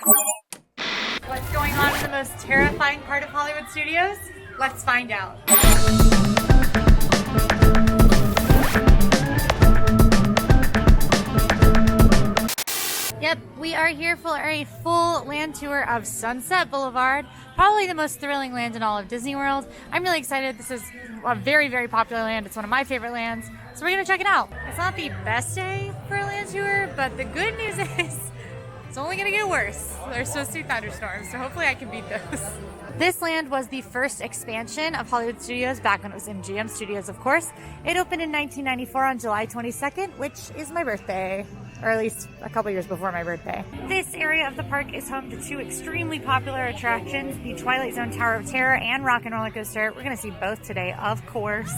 What's going on in the most terrifying part of Hollywood studios? Let's find out. Yep, we are here for a full land tour of Sunset Boulevard, probably the most thrilling land in all of Disney World. I'm really excited. This is a very, very popular land. It's one of my favorite lands, so we're gonna check it out. It's not the best day for a land tour, but the good news is it's only gonna get worse. There's supposed to be thunderstorms, so hopefully I can beat those. This land was the first expansion of Hollywood Studios back when it was MGM Studios, of course. It opened in 1994 on July 22nd, which is my birthday, or at least a couple years before my birthday. This area of the park is home to two extremely popular attractions, the Twilight Zone Tower of Terror and Rock and Roller Coaster. We're gonna see both today, of course.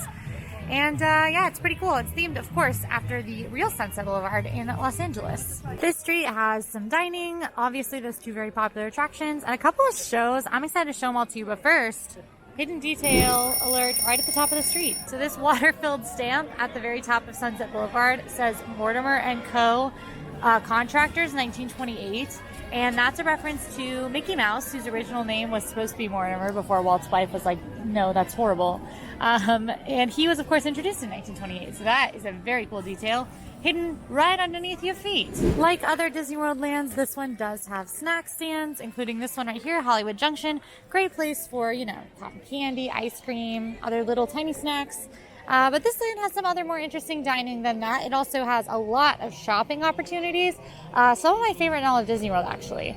And yeah, it's pretty cool. It's themed, of course, after the real Sunset Boulevard in Los Angeles. This street has some dining, obviously those two very popular attractions, and a couple of shows. I'm excited to show them all to you, but first, hidden detail alert right at the top of the street. So this water-filled stamp at the very top of Sunset Boulevard says Mortimer & Co. Contractors, 1928. And that's a reference to Mickey Mouse, whose original name was supposed to be Mortimer before Walt's wife was like, no, that's horrible. And he was, of course, introduced in 1928. So that is a very cool detail, hidden right underneath your feet. Like other Disney World lands, this one does have snack stands, including this one right here, Hollywood Junction. Great place for, you know, cotton candy, ice cream, other little tiny snacks. But this land has some other more interesting dining than that. It also has a lot of shopping opportunities. Some of my favorite in all of Disney World, actually.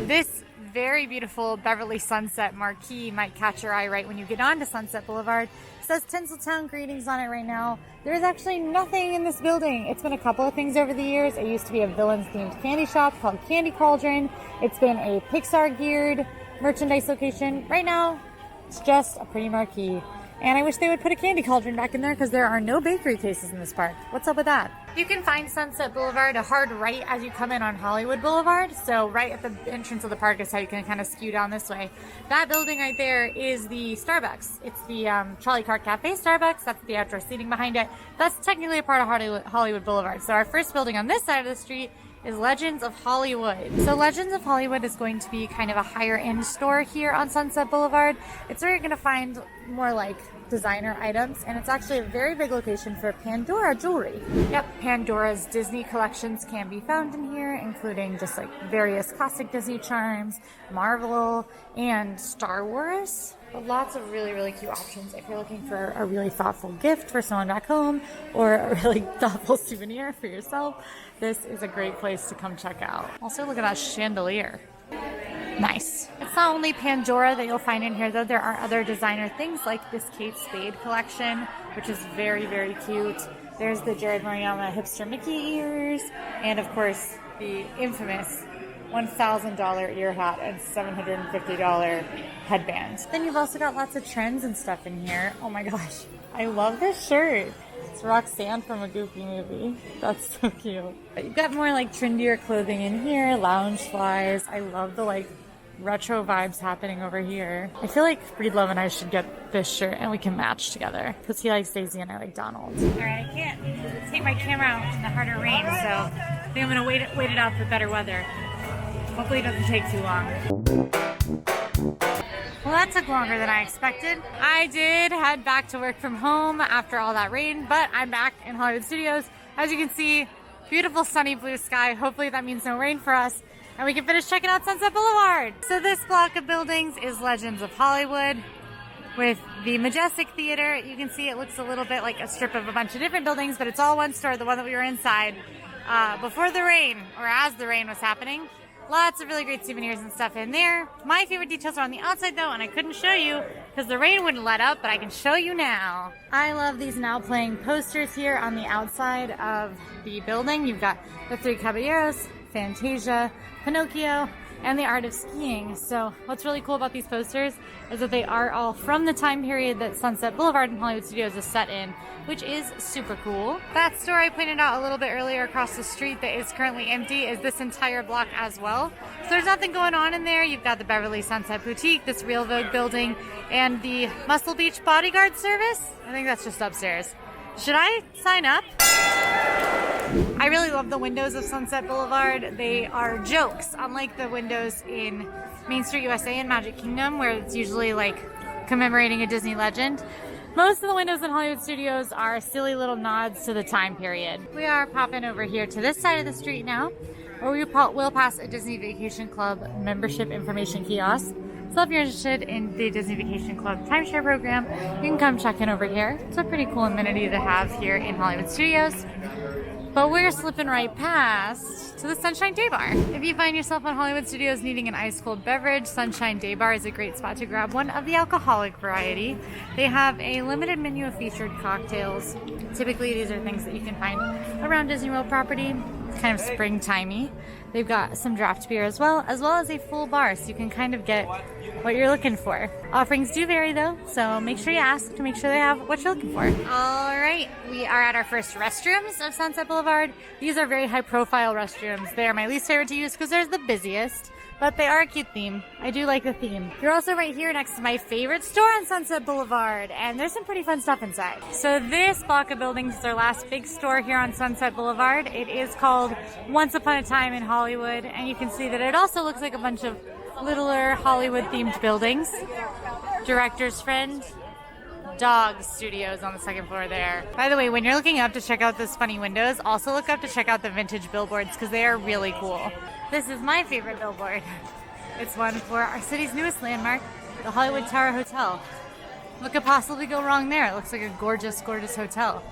This very beautiful Beverly Sunset marquee might catch your eye right when you get onto Sunset Boulevard. It says Tinseltown Greetings on it right now. There is actually nothing in this building. It's been a couple of things over the years. It used to be a villains-themed candy shop called Candy Cauldron. It's been a Pixar-geared merchandise location. Right now, it's just a pretty marquee. And I wish they would put a candy cauldron back in there because there are no bakery cases in this park. What's up with that? You can find Sunset Boulevard a hard right as you come in on Hollywood Boulevard. So right at the entrance of the park is how you can kind of skew down this way. That building right there is the Starbucks. It's the Trolley Car Cafe Starbucks. That's the outdoor seating behind it. That's technically a part of Hollywood Boulevard. So our first building on this side of the street is Legends of Hollywood. So Legends of Hollywood is going to be kind of a higher end store here on Sunset Boulevard. It's where you're going to find more like designer items, and it's actually a very big location for Pandora jewelry. Yep, Pandora's Disney collections can be found in here, including just like various classic Disney charms, Marvel, and Star Wars. But lots of really, really cute options if you're looking for a really thoughtful gift for someone back home or a really thoughtful souvenir for yourself. This is a great place to come check out. Also, look at that chandelier. Nice. It's not only Pandora that you'll find in here, though. There are other designer things like this Kate Spade collection, which is very, very cute. There's the Jared Mariyama hipster Mickey ears, and of course, the infamous $1,000 ear hat and $750 headband. Then you've also got lots of trends and stuff in here. Oh my gosh, I love this shirt. It's Roxanne from a Goofy movie. That's so cute. But you've got more like trendier clothing in here, lounge flies. I love the like retro vibes happening over here. I feel like Breedlove and I should get this shirt and we can match together because he likes Daisy and I like Donald. Alright, I can't take my camera out in the harder rain, so I think I'm gonna wait it out for better weather. Hopefully it doesn't take too long. Well, that took longer than I expected. I did head back to work from home after all that rain, but I'm back in Hollywood Studios. As you can see, beautiful sunny blue sky. Hopefully that means no rain for us, and we can finish checking out Sunset Boulevard. So this block of buildings is Legends of Hollywood with the Majestic Theater. You can see it looks a little bit like a strip of a bunch of different buildings, but it's all one store, the one that we were inside before the rain, or as the rain was happening. Lots of really great souvenirs and stuff in there. My favorite details are on the outside though, and I couldn't show you because the rain wouldn't let up, but I can show you now. I love these now playing posters here on the outside of the building. You've got the Three Caballeros, Fantasia, Pinocchio, and the Art of Skiing. So what's really cool about these posters is that they are all from the time period that Sunset Boulevard and Hollywood Studios is set in, which is super cool. That store I pointed out a little bit earlier across the street that is currently empty is this entire block as well. So there's nothing going on in there. You've got the Beverly Sunset Boutique, this Real Vogue building, and the Muscle Beach Bodyguard Service. I think that's just upstairs. Should I sign up? I really love the windows of Sunset Boulevard. They are jokes, unlike the windows in Main Street USA and Magic Kingdom, where it's usually like commemorating a Disney legend. Most of the windows in Hollywood Studios are silly little nods to the time period. We are popping over here to this side of the street now, where we will pass a Disney Vacation Club membership information kiosk. So if you're interested in the Disney Vacation Club timeshare program, you can come check in over here. It's a pretty cool amenity to have here in Hollywood Studios. But we're slipping right past to the Sunshine Day Bar. If you find yourself in Hollywood Studios needing an ice cold beverage, Sunshine Day Bar is a great spot to grab one of the alcoholic variety. They have a limited menu of featured cocktails. Typically these are things that you can find around Disney World property, kind of springtimey. They've got some draft beer as well as a full bar, so you can kind of get what you're looking for. Offerings do vary though, so make sure you ask to make sure they have what you're looking for. All right, we are at our first restrooms of Sunset Boulevard. These are very high profile restrooms. They are my least favorite to use because they're the busiest, but they are a cute theme. I do like the theme. You're also right here next to my favorite store on Sunset Boulevard, and there's some pretty fun stuff inside. So this block of buildings is our last big store here on Sunset Boulevard. It is called Once Upon a Time in Hollywood, and you can see that it also looks like a bunch of littler Hollywood-themed buildings. Director's Friend, Dog Studios on the second floor there. By the way, when you're looking up to check out those funny windows, also look up to check out the vintage billboards because they are really cool. This is my favorite billboard. It's one for our city's newest landmark, the Hollywood Tower Hotel. What could possibly go wrong there? It looks like a gorgeous, gorgeous hotel.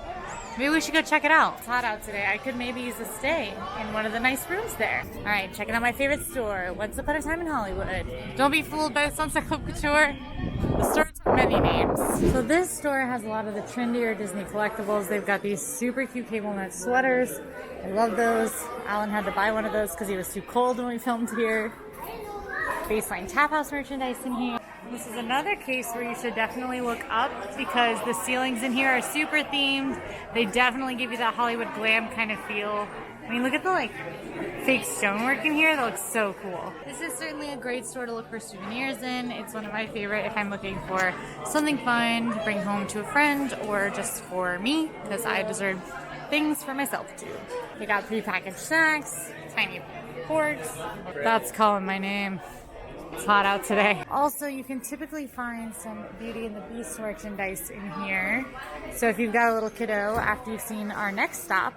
Maybe we should go check it out. It's hot out today. I could maybe use a stay in one of the nice rooms there. All right, checking out my favorite store, Once Upon a Time in Hollywood. Don't be fooled by the Sunset Club Couture. The store has many names. So this store has a lot of the trendier Disney collectibles. They've got these super cute cable knit sweaters. I love those. Alan had to buy one of those because he was too cold when we filmed here. Baseline Tap House merchandise in here. This is another case where you should definitely look up because the ceilings in here are super themed. They definitely give you that Hollywood glam kind of feel. I mean, look at the like fake stonework in here. That looks so cool. This is certainly a great store to look for souvenirs in. It's one of my favorite if I'm looking for something fun to bring home to a friend or just for me because I deserve things for myself too. They got prepackaged snacks, tiny forks. That's calling my name. It's hot out today. Also, you can typically find some Beauty and the Beast merchandise in here. So if you've got a little kiddo after you've seen our next stop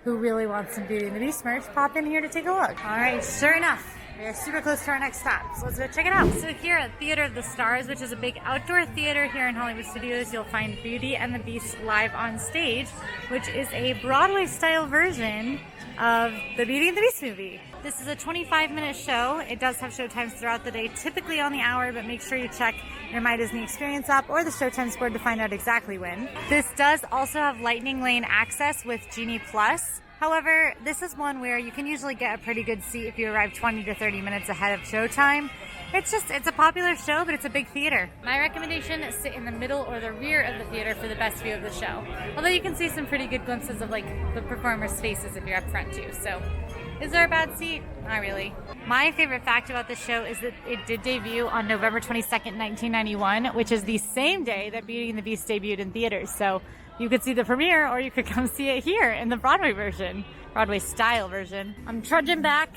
who really wants some Beauty and the Beast merch, pop in here to take a look. All right, sure enough, we are super close to our next stop, so let's go check it out. So here at Theater of the Stars, which is a big outdoor theater here in Hollywood Studios, you'll find Beauty and the Beast live on stage, which is a Broadway-style version of the Beauty and the Beast movie. This is a 25-minute show. It does have showtimes throughout the day, typically on the hour, but make sure you check your My Disney Experience app or the Showtimes board to find out exactly when. This does also have Lightning Lane access with Genie Plus. However, this is one where you can usually get a pretty good seat if you arrive 20 to 30 minutes ahead of showtime. It's a popular show, but it's a big theater. My recommendation is sit in the middle or the rear of the theater for the best view of the show. Although you can see some pretty good glimpses of like the performers' faces if you're up front too. So, is there a bad seat? Not really. My favorite fact about this show is that it did debut on November 22nd, 1991, which is the same day that Beauty and the Beast debuted in theaters. So you could see the premiere or you could come see it here in the Broadway version, Broadway style version. I'm trudging back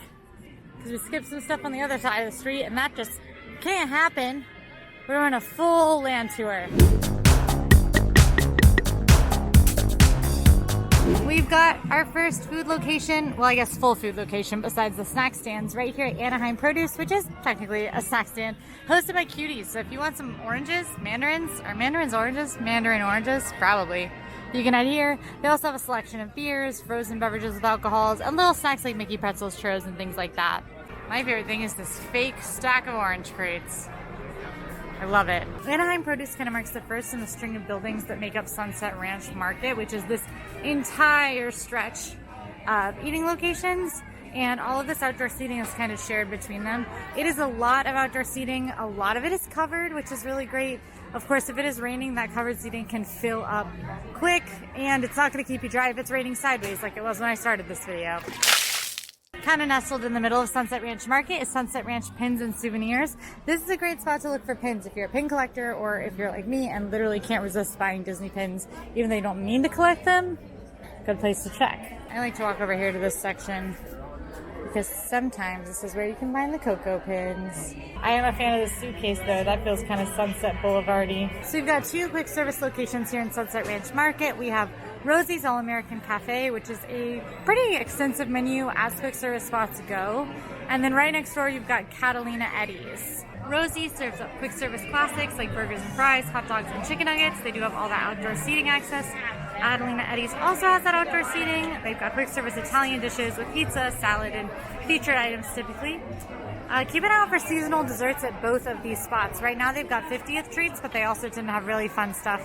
because we skipped some stuff on the other side of the street and that just can't happen. We're on a full land tour. We've got our first food location, well I guess full food location besides the snack stands right here at Anaheim Produce, which is technically a snack stand hosted by Cuties. So if you want some oranges, mandarin oranges, probably, you can head here. They also have a selection of beers, frozen beverages with alcohols, and little snacks like Mickey pretzels, churros, and things like that. My favorite thing is this fake stack of orange crates. I love it. Anaheim Produce kind of marks the first in the string of buildings that make up Sunset Ranch Market, which is this entire stretch of eating locations, and all of this outdoor seating is kind of shared between them. It is a lot of outdoor seating. A lot of it is covered, which is really great. Of course, if it is raining, that covered seating can fill up quick, and it's not going to keep you dry if it's raining sideways like it was when I started this video. Kind of nestled in the middle of Sunset Ranch Market is Sunset Ranch Pins and Souvenirs. This is a great spot to look for pins if you're a pin collector or if you're like me and literally can't resist buying Disney pins even though you don't mean to collect them. good place to check. I like to walk over here to this section because sometimes this is where you can find the cocoa pins. I am a fan of the suitcase though. That feels kind of Sunset Boulevard-y. So we've got 2 quick service locations here in Sunset Ranch Market. We have Rosie's All-American Cafe, which is a pretty extensive menu as quick service spots go. And then right next door, you've got Catalina Eddie's. Rosie serves up quick service classics like burgers and fries, hot dogs, and chicken nuggets. They do have all that outdoor seating access. Catalina Eddie's also has that outdoor seating. They've got quick service Italian dishes with pizza, salad, and featured items typically. Keep an eye out for seasonal desserts at both of these spots. Right now they've got 50th treats, but they also tend to have really fun stuff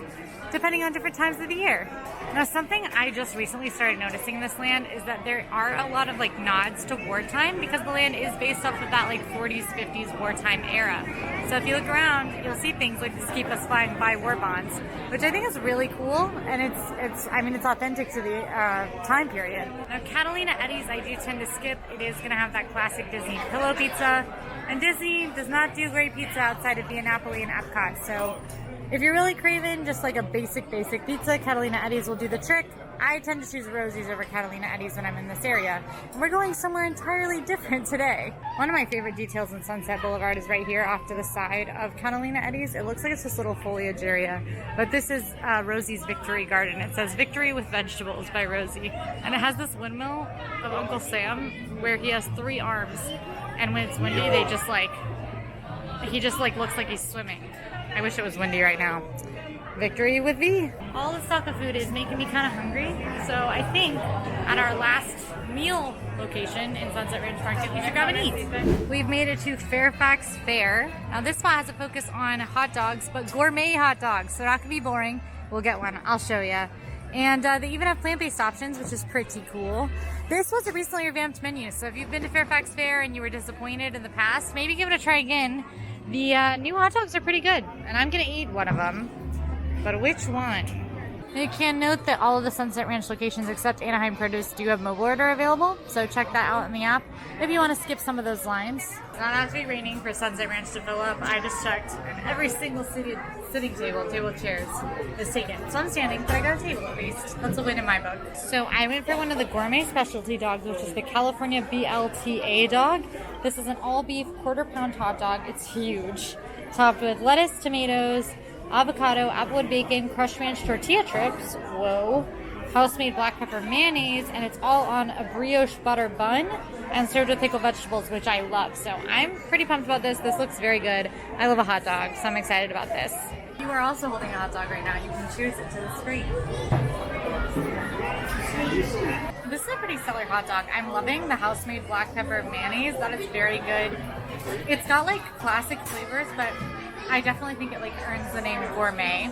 depending on different times of the year. Now, something I just recently started noticing in this land is that there are a lot of like nods to wartime because the land is based off of that like 40s, 50s wartime era. So if you look around, you'll see things like this Keep Us Flying by war bonds, which I think is really cool, and it's authentic to the time period. Now, Catalina Eddie's I do tend to skip. It is going to have that classic Disney pillow pizza, and Disney does not do great pizza outside of Via Napoli and Epcot, so if you're really craving just like a basic pizza, Catalina Eddie's will do the trick. I tend to choose Rosie's over Catalina Eddie's when I'm in this area. And we're going somewhere entirely different today. One of my favorite details in Sunset Boulevard is right here off to the side of Catalina Eddie's. It looks like it's this little foliage area, but this is Rosie's Victory Garden. It says Victory with Vegetables by Rosie. And it has this windmill of Uncle Sam where he has 3 arms. And when it's windy, he just looks like he's swimming. I wish it was windy right now. Victory with V. All this talk of food is making me kind of hungry, so I think at our last meal location in Sunset Ranch Market, we should grab and eat. We've made it to Fairfax Fair. Now this spot has a focus on hot dogs, but gourmet hot dogs, so they're not gonna be boring. We'll get one, I'll show you. And they even have plant-based options, which is pretty cool. This was a recently revamped menu, so if you've been to Fairfax Fair and you were disappointed in the past, maybe give it a try again. The new hot dogs are pretty good, and I'm gonna eat one of them. But which one? You can note that all of the Sunset Ranch locations except Anaheim Produce do have mobile order available, so check that out in the app if you want to skip some of those lines. It's not actually raining for Sunset Ranch to fill up. I just checked, and every single sitting table chairs is taken. So I'm standing, but I got a table at least. That's a win in my book. So I went for one of the gourmet specialty dogs, which is the California BLTA dog. This is an all-beef quarter-pound hot dog. It's huge. Topped with lettuce, tomatoes, avocado, applewood bacon, crushed ranch tortilla strips, whoa, house-made black pepper mayonnaise, and it's all on a brioche butter bun and served with pickled vegetables, which I love. So I'm pretty pumped about this. This looks very good. I love a hot dog, so I'm excited about this. You are also holding a hot dog right now. You can choose it to the screen. This is a pretty stellar hot dog. I'm loving the house-made black pepper mayonnaise. That is very good. It's got like classic flavors, but I definitely think it like earns the name gourmet.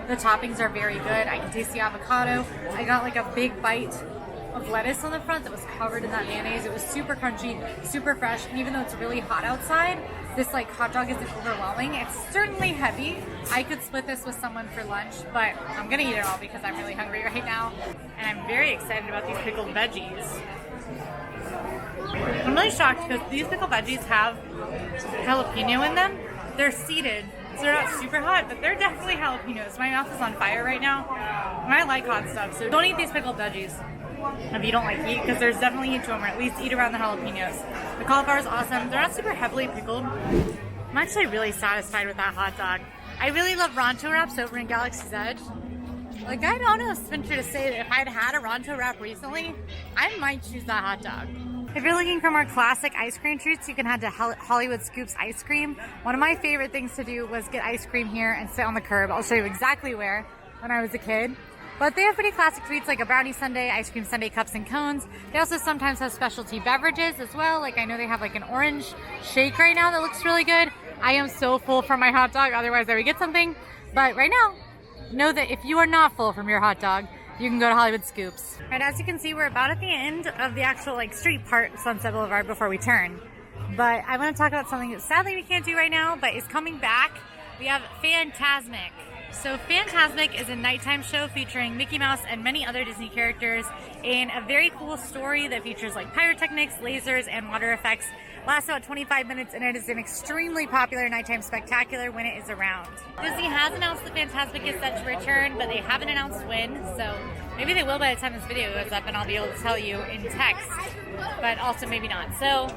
The toppings are very good. I can taste the avocado. I got like a big bite of lettuce on the front that was covered in that mayonnaise. It was super crunchy, super fresh, and even though it's really hot outside, this like hot dog isn't overwhelming. It's certainly heavy. I could split this with someone for lunch, but I'm gonna eat it all because I'm really hungry right now, and I'm very excited about these pickled veggies. I'm really shocked because these pickled veggies have jalapeno in them. They're seeded, so they're not super hot, but they're definitely jalapenos. My mouth is on fire right now, and I like hot stuff, so don't eat these pickled veggies if you don't like heat, because there's definitely heat to them, or at least eat around the jalapenos. The cauliflower is awesome. They're not super heavily pickled. I'm actually really satisfied with that hot dog. I really love Ronto wraps over in Galaxy's Edge. Like, I'd honestly venture to say that if I'd had a Ronto wrap recently, I might choose that hot dog. If you're looking for more classic ice cream treats, you can head to Hollywood Scoops Ice Cream. One of my favorite things to do was get ice cream here and sit on the curb. I'll show you exactly where when I was a kid. But they have pretty classic treats like a brownie sundae, ice cream sundae cups and cones. They also sometimes have specialty beverages as well. Like I know they have like an orange shake right now that looks really good. I am so full from my hot dog, otherwise I would get something. But right now, know that if you are not full from your hot dog, you can go to Hollywood Scoops. Right, as you can see, we're about at the end of the actual like street part of Sunset Boulevard before we turn. But I want to talk about something that sadly we can't do right now, but is coming back. We have Fantasmic. So Fantasmic is a nighttime show featuring Mickey Mouse and many other Disney characters in a very cool story that features like pyrotechnics, lasers, and water effects. Lasts about 25 minutes, and it is an extremely popular nighttime spectacular when it is around. Disney has announced that Fantasmic is set to return, but they haven't announced when, so Maybe they will by the time this video goes up and I'll be able to tell you in text, but also maybe not. So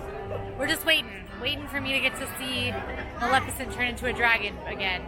we're just waiting for me to get to see Maleficent turn into a dragon again.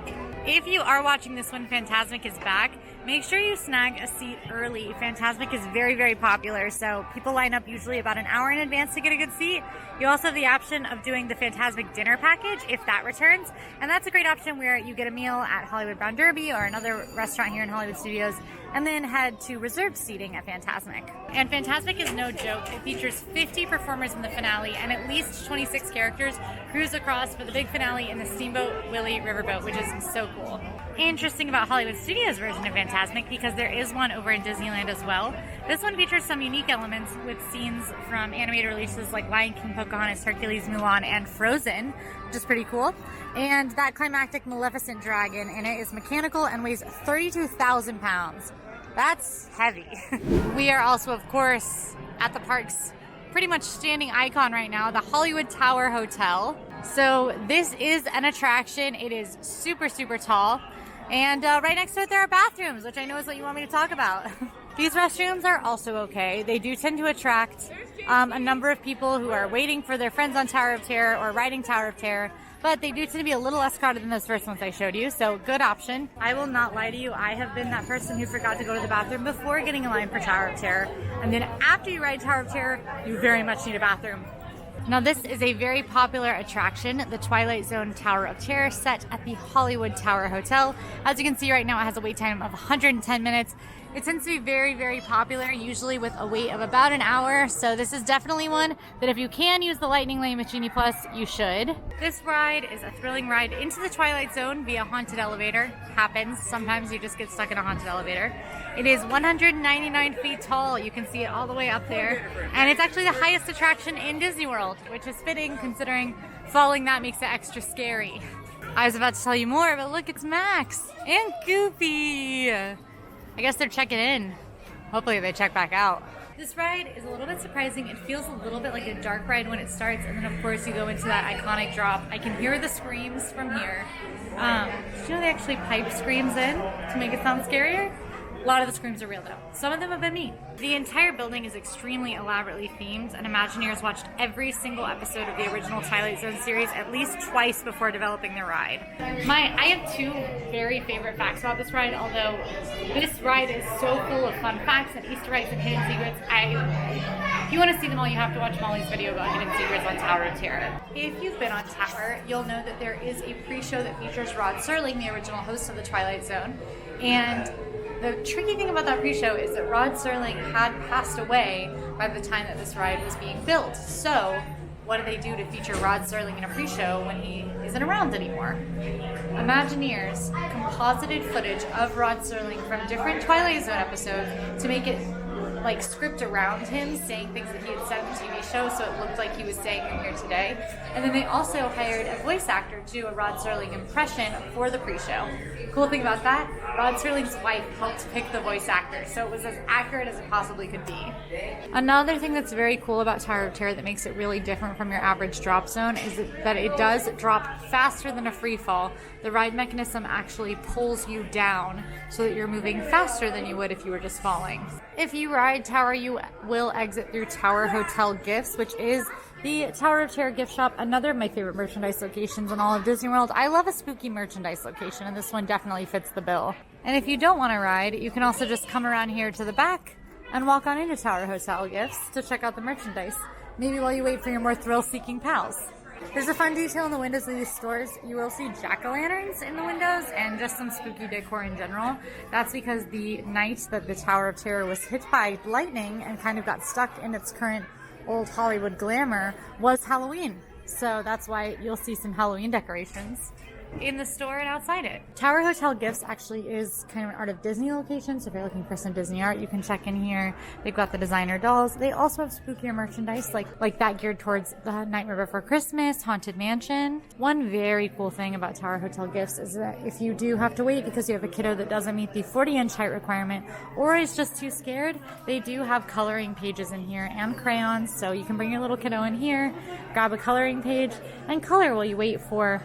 If you are watching this when Fantasmic is back, make sure you snag a seat early. Fantasmic is very, very popular, so people line up usually about an hour in advance to get a good seat. You also have the option of doing the Fantasmic dinner package if that returns, and that's a great option where you get a meal at Hollywood Brown Derby or another restaurant here in Hollywood Studios, and then head to reserved seating at Fantasmic. And Fantasmic is no joke. It features 50 performers in the finale, and at least 26 characters cruise across for the big finale in the Steamboat Willie riverboat, which is so cool. Interesting about Hollywood Studios' version of Fantasmic, because there is one over in Disneyland as well. This one features some unique elements with scenes from animated releases like Lion King, Pocahontas, Hercules, Mulan, and Frozen, which is pretty cool. And that climactic Maleficent dragon in it is mechanical and weighs 32,000 pounds. That's heavy. We are also, of course, at the park's pretty much standing icon right now, the Hollywood Tower Hotel. So this is an attraction. It is super, super tall. And right next to it there are bathrooms, which I know is what you want me to talk about. These restrooms are also okay. They do tend to attract a number of people who are waiting for their friends on Tower of Terror or riding Tower of Terror, but they do tend to be a little less crowded than those first ones I showed you, so good option. I will not lie to you, I have been that person who forgot to go to the bathroom before getting in line for Tower of Terror, and then after you ride Tower of Terror, you very much need a bathroom. Now this is a very popular attraction, the Twilight Zone Tower of Terror, set at the Hollywood Tower Hotel. As you can see right now, it has a wait time of 110 minutes. It tends to be very, very popular, usually with a wait of about an hour. So this is definitely one that if you can use the Lightning Lane with Genie Plus, you should. This ride is a thrilling ride into the Twilight Zone via haunted elevator. Happens. Sometimes you just get stuck in a haunted elevator. It is 199 feet tall. You can see it all the way up there. And it's actually the highest attraction in Disney World, which is fitting considering falling that makes it extra scary. I was about to tell you more, but look, it's Max and Goofy. I guess they're checking in. Hopefully they check back out. This ride is a little bit surprising. It feels a little bit like a dark ride when it starts, and then of course you go into that iconic drop. I can hear the screams from here. Did you know they actually pipe screams in to make it sound scarier? A lot of the screams are real though. Some of them have been me. The entire building is extremely elaborately themed, and Imagineers watched every single episode of the original Twilight Zone series at least twice before developing the ride. I have two very favorite facts about this ride, although this ride is so full of fun facts and Easter eggs and hidden secrets. If you want to see them all, you have to watch Molly's video about hidden secrets on Tower of Terror. If you've been on Tower, you'll know that there is a pre-show that features Rod Serling, the original host of the Twilight Zone, and the tricky thing about that pre-show is that Rod Serling had passed away by the time that this ride was being built. So what do they do to feature Rod Serling in a pre-show when he isn't around anymore? Imagineers composited footage of Rod Serling from different Twilight Zone episodes to make it like script around him saying things that he had said in the TV show, so it looked like he was saying them here today. And then they also hired a voice actor to do a Rod Serling impression for the pre-show. Cool thing about that, Rod Serling's wife helped pick the voice actor, so it was as accurate as it possibly could be. Another thing that's very cool about Tower of Terror that makes it really different from your average drop zone is that it does drop faster than a free fall. The ride mechanism actually pulls you down so that you're moving faster than you would if you were just falling. If you ride Tower, you will exit through Tower Hotel Gifts, which is the Tower of Terror gift shop, another of my favorite merchandise locations in all of Disney World. I love a spooky merchandise location, and this one definitely fits the bill. And if you don't want to ride, you can also just come around here to the back and walk on into Tower Hotel Gifts to check out the merchandise, maybe while you wait for your more thrill-seeking pals. There's a fun detail in the windows of these stores. You will see jack-o'-lanterns in the windows and just some spooky decor in general. That's because the night that the Tower of Terror was hit by lightning and kind of got stuck in its current old Hollywood glamour was Halloween. So that's why you'll see some Halloween decorations in the store and outside it. Tower Hotel Gifts actually is kind of an Art of Disney location, so if you're looking for some Disney art, you can check in here. They've got the designer dolls. They also have spookier merchandise like that geared towards the Nightmare Before Christmas, Haunted Mansion. One very cool thing about Tower Hotel Gifts is that if you do have to wait because you have a kiddo that doesn't meet the 40-inch height requirement or is just too scared, they do have coloring pages in here and crayons, so you can bring your little kiddo in here, grab a coloring page, and color while you wait for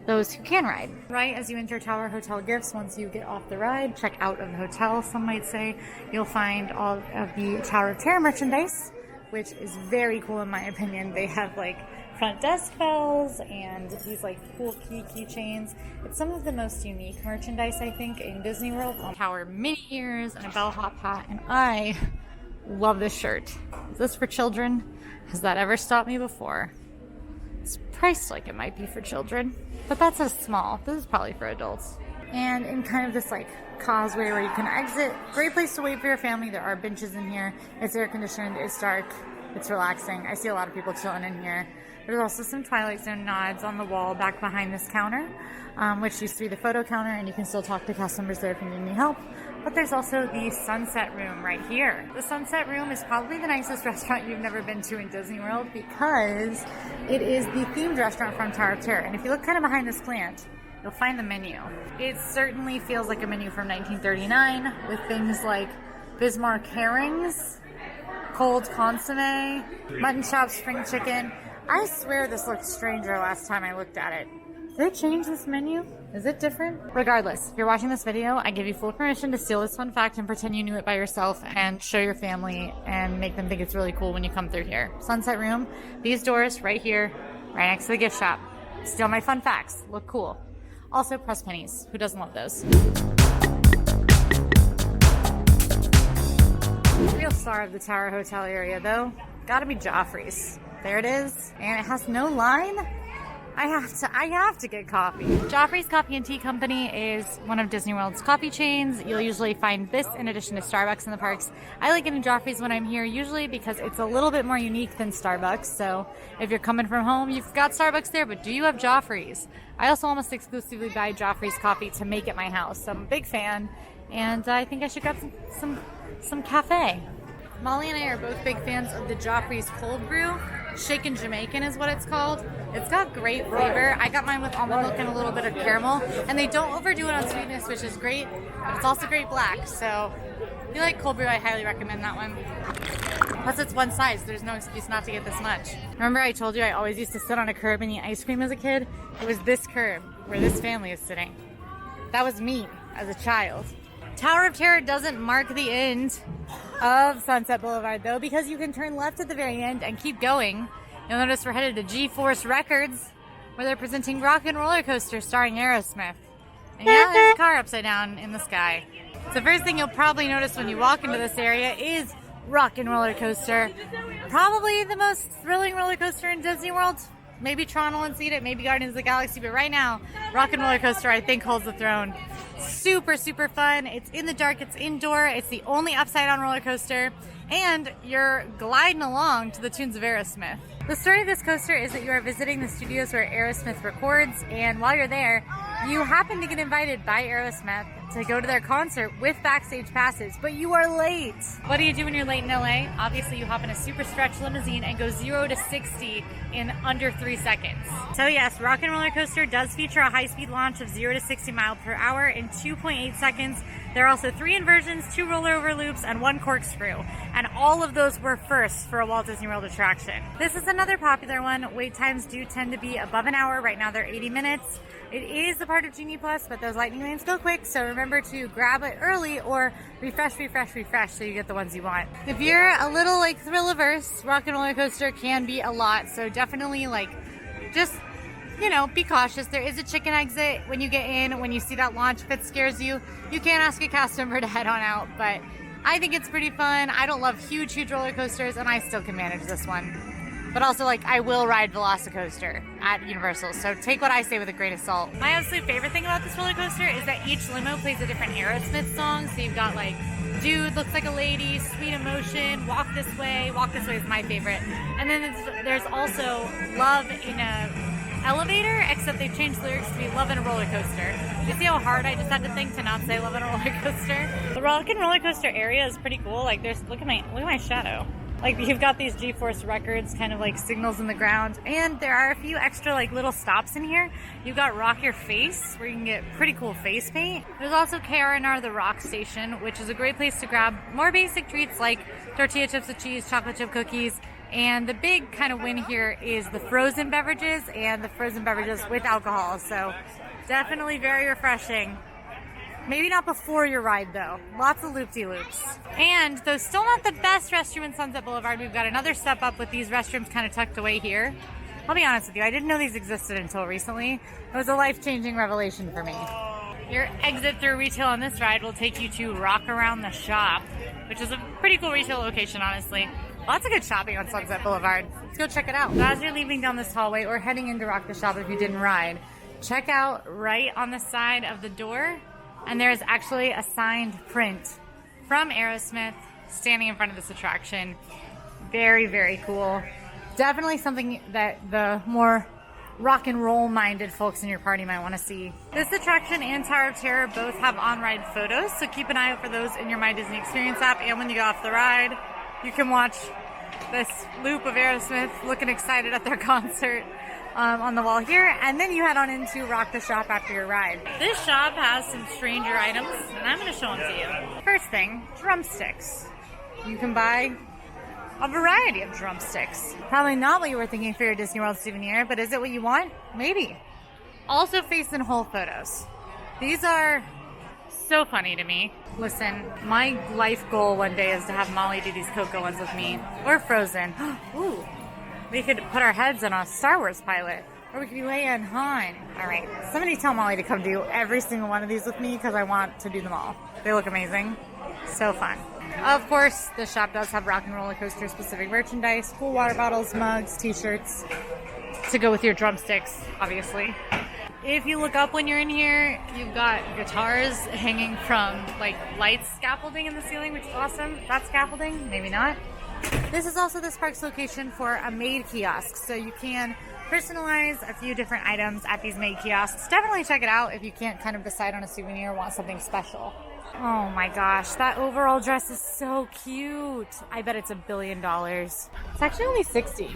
those who can ride. Right as you enter Tower Hotel Gifts, once you get off the ride, check out of the hotel, some might say, you'll find all of the Tower of Terror merchandise, which is very cool in my opinion. They have like front desk bells and these like cool keychains. It's some of the most unique merchandise I think in Disney World. Tower mini ears and a bellhop hat, and I love this shirt. Is this for children? Has that ever stopped me before? It's priced like it might be for children, but that says small. This is probably for adults. And in kind of this like causeway where you can exit, great place to wait for your family. There are benches in here. It's air conditioned, it's dark, it's relaxing. I see a lot of people chilling in here. There's also some Twilight Zone nods on the wall back behind this counter, which used to be the photo counter, and you can still talk to customers there if you need any help. But there's also the Sunset Room right here. The Sunset Room is probably the nicest restaurant you've never been to in Disney World because it is the themed restaurant from Tower of Terror. And if you look kind of behind this plant, you'll find the menu. It certainly feels like a menu from 1939 with things like Bismarck herrings, cold consomme, mutton chops, spring chicken. I swear this looked stranger last time I looked at it. Did they change this menu? Is it different? Regardless, if you're watching this video, I give you full permission to steal this fun fact and pretend you knew it by yourself and show your family and make them think it's really cool when you come through here. Sunset Room, these doors right here, right next to the gift shop. Steal my fun facts. Look cool. Also, press pennies. Who doesn't love those? The real star of the Tower Hotel area, though, gotta be Joffrey's. There it is, and it has no line. I have to get coffee. Joffrey's Coffee and Tea Company is one of Disney World's coffee chains. You'll usually find this in addition to Starbucks in the parks. I like getting Joffrey's when I'm here, usually because it's a little bit more unique than Starbucks. So if you're coming from home, you've got Starbucks there, but do you have Joffrey's? I also almost exclusively buy Joffrey's coffee to make at my house. So I'm a big fan, and I think I should grab some cafe. Molly and I are both big fans of the Joffrey's cold brew. Shaken Jamaican is what it's called. It's got great flavor. I got mine with almond milk and a little bit of caramel, and they don't overdo it on sweetness, which is great, but it's also great black. So if you like cold brew, I highly recommend that one. Plus it's one size. There's no excuse not to get this much. Remember I told you I always used to sit on a curb and eat ice cream as a kid? It was this curb where this family is sitting. That was me as a child. Tower of Terror doesn't mark the end of Sunset Boulevard though, because you can turn left at the very end and keep going. You'll notice we're headed to G-Force Records, where they're presenting Rock and Roller Coaster starring Aerosmith. And yeah, there's a car upside down in the sky. So the first thing you'll probably notice when you walk into this area is Rock and Roller Coaster. Probably the most thrilling roller coaster in Disney World. Maybe Tron will see it, maybe Guardians of the Galaxy, but right now, Rock and Roller Coaster I think holds the throne. Super, super fun. It's in the dark, it's indoor, it's the only upside down roller coaster, and you're gliding along to the tunes of Aerosmith. The story of this coaster is that you are visiting the studios where Aerosmith records, and while you're there, you happen to get invited by Aerosmith to go to their concert with backstage passes, but you are late. What do you do when you're late in LA? Obviously, you hop in a super stretch limousine and go 0 to 60 in under 3 seconds. So yes, Rock and Roller Coaster does feature a high-speed launch of 0 to 60 miles per hour in 2.8 seconds. There are also 3 inversions, 2 rollover loops, and 1 corkscrew. And all of those were firsts for a Walt Disney World attraction. This is another popular one. Wait times do tend to be above an hour. Right now they're 80 minutes. It is a part of Genie Plus, but those lightning lanes go quick, so remember to grab it early or refresh so you get the ones you want. If you're a little like thrill-averse, Rock and Roller Coaster can be a lot, so definitely just be cautious. There is a chicken exit when you get in. When you see that launch, if it scares you, you can ask a cast member to head on out, but I think it's pretty fun. I don't love huge roller coasters, and I still can manage this one. But also, I will ride Velocicoaster at Universal, so take what I say with a grain of salt. My absolute favorite thing about this roller coaster is that each limo plays a different Aerosmith song. So you've got Dude Looks Like a Lady, Sweet Emotion, Walk This Way is my favorite. And then there's also Love in a Elevator, except they've changed the lyrics to be Love in a Roller Coaster. You see how hard I just had to think to not say Love in a Roller Coaster? The Rock and Roller Coaster area is pretty cool. Look at my shadow. You've got these G-Force Records kind of signals in the ground, and there are a few extra little stops in here. You've got Rock Your Face, where you can get pretty cool face paint. There's also KRNR The Rock Station, which is a great place to grab more basic treats like tortilla chips with cheese, chocolate chip cookies, And the big kind of win here is the frozen beverages and the frozen beverages with alcohol. So definitely very refreshing. Maybe not before your ride though. Lots of loop-de-loops. And though still not the best restroom in Sunset Boulevard, we've got another step up with these restrooms kind of tucked away here. I'll be honest with you, I didn't know these existed until recently. It was a life-changing revelation for me. Your exit through retail on this ride will take you to Rock Around the Shop, which is a pretty cool retail location, honestly. Lots of good shopping on Sunset Boulevard. Let's go check it out. So as you're leaving down this hallway or heading into Rock the Shop if you didn't ride, check out right on the side of the door, and there is actually a signed print from Aerosmith standing in front of this attraction. Very, very cool. Definitely something that the more rock and roll minded folks in your party might want to see. This attraction and Tower of Terror both have on-ride photos, so keep an eye out for those in your My Disney Experience app, and when you get off the ride, you can watch this loop of Aerosmith looking excited at their concert on the wall here, and then you head on into Rock the Shop after your ride. This shop has some stranger items, and I'm going to show them to you. First thing, drumsticks. You can buy a variety of drumsticks. Probably not what you were thinking for your Disney World souvenir, but is it what you want? Maybe. Also face and whole photos. These are so funny to me. Listen, my life goal one day is to have Molly do these Coco ones with me. Or Frozen. Ooh, we could put our heads on a Star Wars pilot. Or we could be Leia and Han. Alright, somebody tell Molly to come do every single one of these with me because I want to do them all. They look amazing. So fun. Of course, the shop does have Rock and Roller Coaster specific merchandise, cool water bottles, mugs, t-shirts to go with your drumsticks, obviously. If you look up when you're in here, you've got guitars hanging from like light scaffolding in the ceiling, which is awesome. That's scaffolding, maybe not. This is also this park's location for a maid kiosk, so you can personalize a few different items at these maid kiosks. Definitely check it out if you can't kind of decide on a souvenir or want something special. Oh my gosh, that overall dress is so cute. I bet it's $1 billion. It's actually only $60.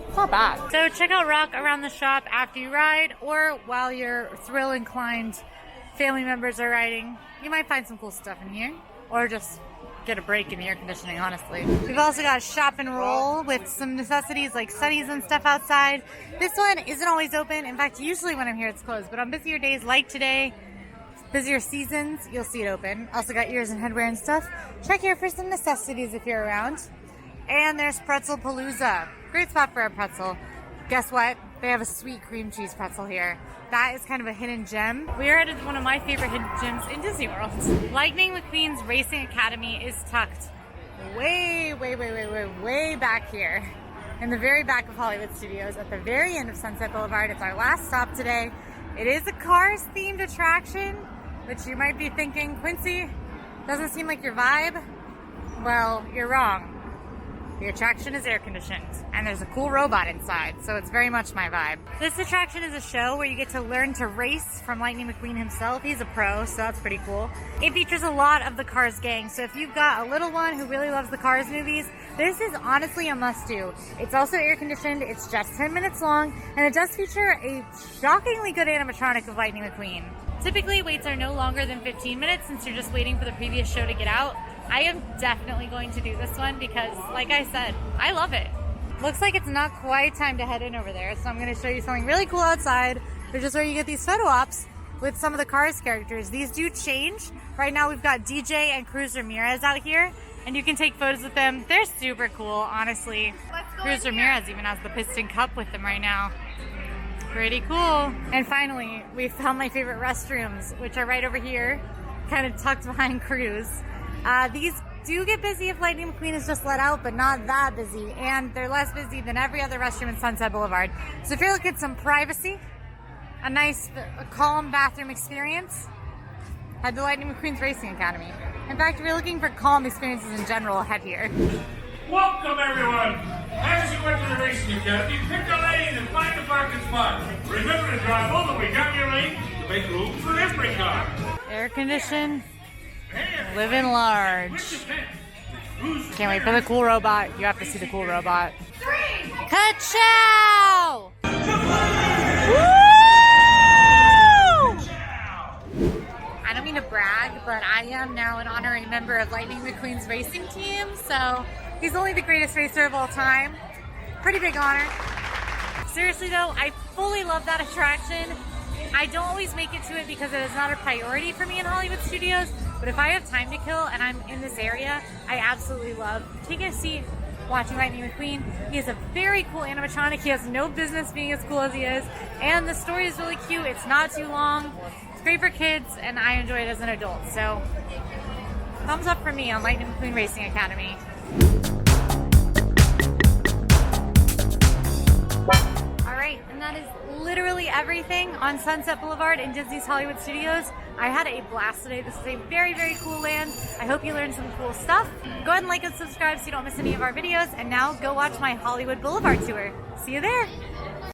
It's not bad. So check out Rock Around the Shop after you ride, or while your thrill-inclined family members are riding. You might find some cool stuff in here, or just get a break in the air conditioning, honestly. We've also got Shop and Roll with some necessities like sunnies and stuff outside. This one isn't always open. In fact, usually when I'm here it's closed, but on busier days like today, busier seasons, you'll see it open. Also got ears and headwear and stuff. Check here for some necessities if you're around. And there's Pretzel Palooza. Great spot for a pretzel. Guess what? They have a sweet cream cheese pretzel here. That is kind of a hidden gem. We are at one of my favorite hidden gems in Disney World. Lightning McQueen's Racing Academy is tucked way back here. In the very back of Hollywood Studios at the very end of Sunset Boulevard. It's our last stop today. It is a Cars themed attraction, which you might be thinking, Quincy, doesn't seem like your vibe. Well, you're wrong. The attraction is air conditioned, and there's a cool robot inside, so it's very much my vibe. This attraction is a show where you get to learn to race from Lightning McQueen himself. He's a pro, so that's pretty cool. It features a lot of the Cars gang, so if you've got a little one who really loves the Cars movies, this is honestly a must-do. It's also air conditioned, it's just 10 minutes long, and it does feature a shockingly good animatronic of Lightning McQueen. Typically, waits are no longer than 15 minutes since you're just waiting for the previous show to get out. I am definitely going to do this one because, like I said, I love it. Looks like it's not quite time to head in over there, so I'm going to show you something really cool outside, which is where you get these photo ops with some of the Cars characters. These do change. Right now we've got DJ and Cruz Ramirez out here, and you can take photos with them. They're super cool, honestly. Cruz Ramirez even has the Piston Cup with them right now. Pretty cool. And finally, we found my favorite restrooms, which are right over here, kind of tucked behind Cruz. These do get busy if Lightning McQueen is just let out, but not that busy, and they're less busy than every other restroom in Sunset Boulevard. So if you're looking at some privacy, a nice, calm bathroom experience, head to Lightning McQueen's Racing Academy. In fact, if you're looking for calm experiences in general, head here. Welcome, everyone! As you went to the Racing Academy, pick a lane and find the parking spot. Remember to drive all the way down your lane to make room for every car. Air conditioned. Living large. Can't wait for the cool robot. You have to see the cool robot. Ka-chow! Woo! I don't mean to brag, but I am now an honorary member of Lightning McQueen's racing team, so he's only the greatest racer of all time. Pretty big honor. Seriously though, I fully love that attraction. I don't always make it to it because it is not a priority for me in Hollywood Studios, but if I have time to kill and I'm in this area, I absolutely love taking a seat watching Lightning McQueen. He is a very cool animatronic. He has no business being as cool as he is, and the story is really cute. It's not too long. It's great for kids, and I enjoy it as an adult. So, thumbs up for me on Lightning McQueen Racing Academy. Alright, and that is literally everything on Sunset Boulevard in Disney's Hollywood Studios. I had a blast today. This is a very, very cool land. I hope you learned some cool stuff. Go ahead and like and subscribe so you don't miss any of our videos. And now go watch my Hollywood Boulevard tour. See you there.